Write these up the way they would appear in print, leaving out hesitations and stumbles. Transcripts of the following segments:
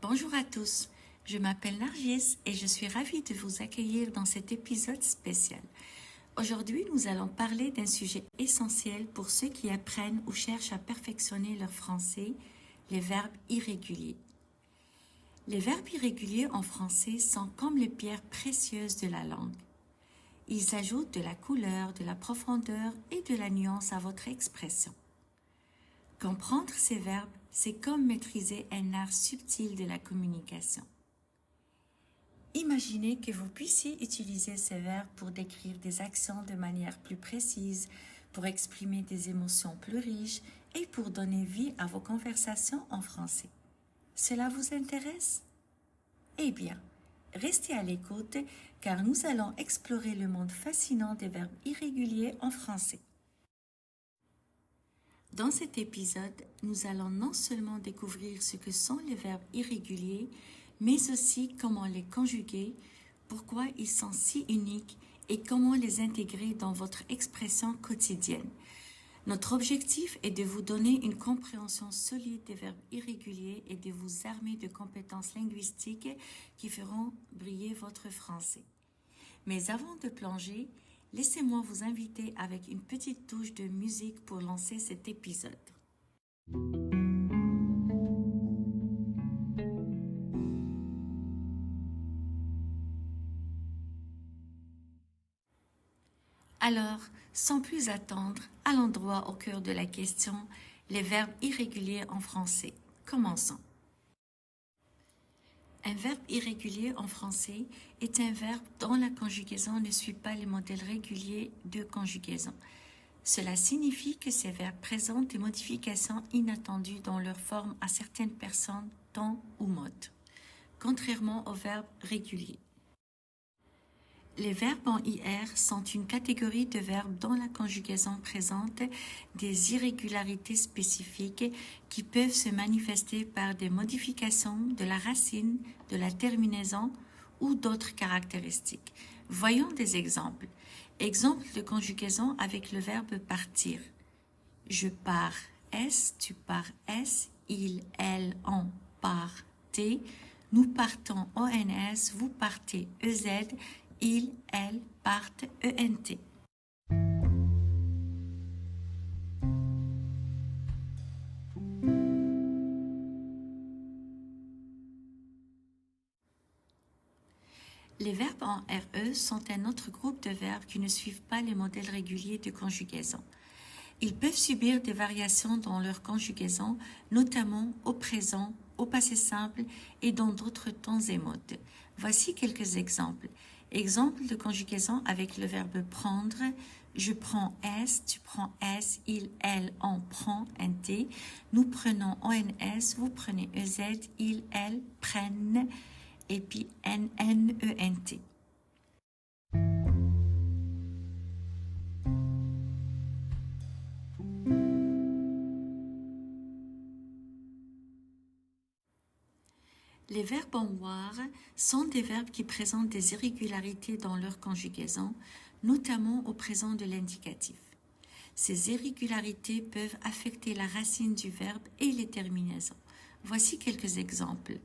Bonjour à tous, je m'appelle Nargis et je suis ravie de vous accueillir dans cet épisode spécial. Aujourd'hui, nous allons parler d'un sujet essentiel pour ceux qui apprennent ou cherchent à perfectionner leur français, les verbes irréguliers. Les verbes irréguliers en français sont comme les pierres précieuses de la langue. Ils ajoutent de la couleur, de la profondeur et de la nuance à votre expression. Comprendre ces verbes, c'est comme maîtriser un art subtil de la communication. Imaginez que vous puissiez utiliser ces verbes pour décrire des actions de manière plus précise, pour exprimer des émotions plus riches et pour donner vie à vos conversations en français. Cela vous intéresse? Eh bien, restez à l'écoute car nous allons explorer le monde fascinant des verbes irréguliers en français. Dans cet épisode, nous allons non seulement découvrir ce que sont les verbes irréguliers, mais aussi comment les conjuguer, pourquoi ils sont si uniques et comment les intégrer dans votre expression quotidienne. Notre objectif est de vous donner une compréhension solide des verbes irréguliers et de vous armer de compétences linguistiques qui feront briller votre français. Mais avant de plonger, laissez-moi vous inviter avec une petite touche de musique pour lancer cet épisode. Alors, sans plus attendre, allons droit au cœur de la question, les verbes irréguliers en français. Commençons. Un verbe irrégulier en français est un verbe dont la conjugaison ne suit pas les modèles réguliers de conjugaison. Cela signifie que ces verbes présentent des modifications inattendues dans leur forme à certaines personnes, temps ou mode, contrairement aux verbes réguliers. Les verbes en IR sont une catégorie de verbes dont la conjugaison présente des irrégularités spécifiques qui peuvent se manifester par des modifications de la racine, de la terminaison ou d'autres caractéristiques. Voyons des exemples. Exemple de conjugaison avec le verbe partir. Je pars S, tu pars S, il, elle, on part T, nous partons ONS, vous partez EZ, il, elle partent ENT. Les verbes en RE sont un autre groupe de verbes qui ne suivent pas les modèles réguliers de conjugaison. Ils peuvent subir des variations dans leur conjugaison, notamment au présent, au passé simple et dans d'autres temps et modes. Voici quelques exemples. Exemple de conjugaison avec le verbe prendre. Je prends S, tu prends S, il, elle, on prend NT. Nous prenons ONS, vous prenez EZ, il, elle prennent et puis NNENT. Les verbes en war sont des verbes qui présentent des irrégularités dans leur conjugaison, notamment au présent de l'indicatif. Ces irrégularités peuvent affecter la racine du verbe et les terminaisons. Voici quelques exemples.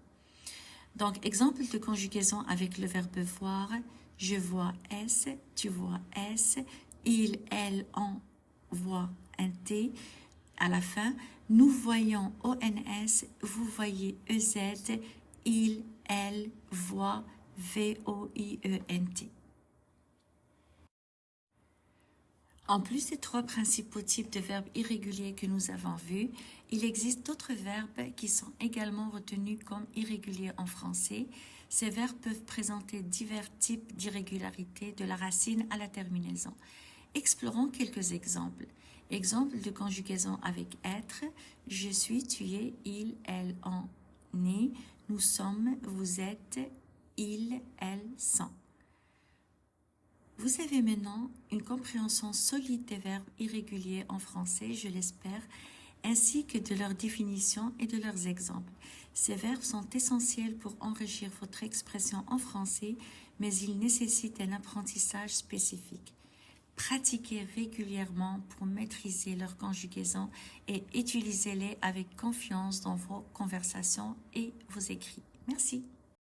Donc, exemple de conjugaison avec le verbe voir. Je vois S, tu vois S, il, elle, on voit un T. À la fin, nous voyons ONS, vous voyez EZ, il, elle, voit VOIENT. En plus des trois principaux types de verbes irréguliers que nous avons vus, il existe d'autres verbes qui sont également retenus comme irréguliers en français. Ces verbes peuvent présenter divers types d'irrégularités de la racine à la terminaison. Explorons quelques exemples. Exemple de conjugaison avec être, je suis, tu es, il, elle, on est, nous sommes, vous êtes, ils, elles sont. Vous avez maintenant une compréhension solide des verbes irréguliers en français, je l'espère, ainsi que de leur définition et de leurs exemples. Ces verbes sont essentiels pour enrichir votre expression en français, mais ils nécessitent un apprentissage spécifique. Pratiquez régulièrement pour maîtriser leurs conjugaisons et utilisez-les avec confiance dans vos conversations et vos écrits. Merci.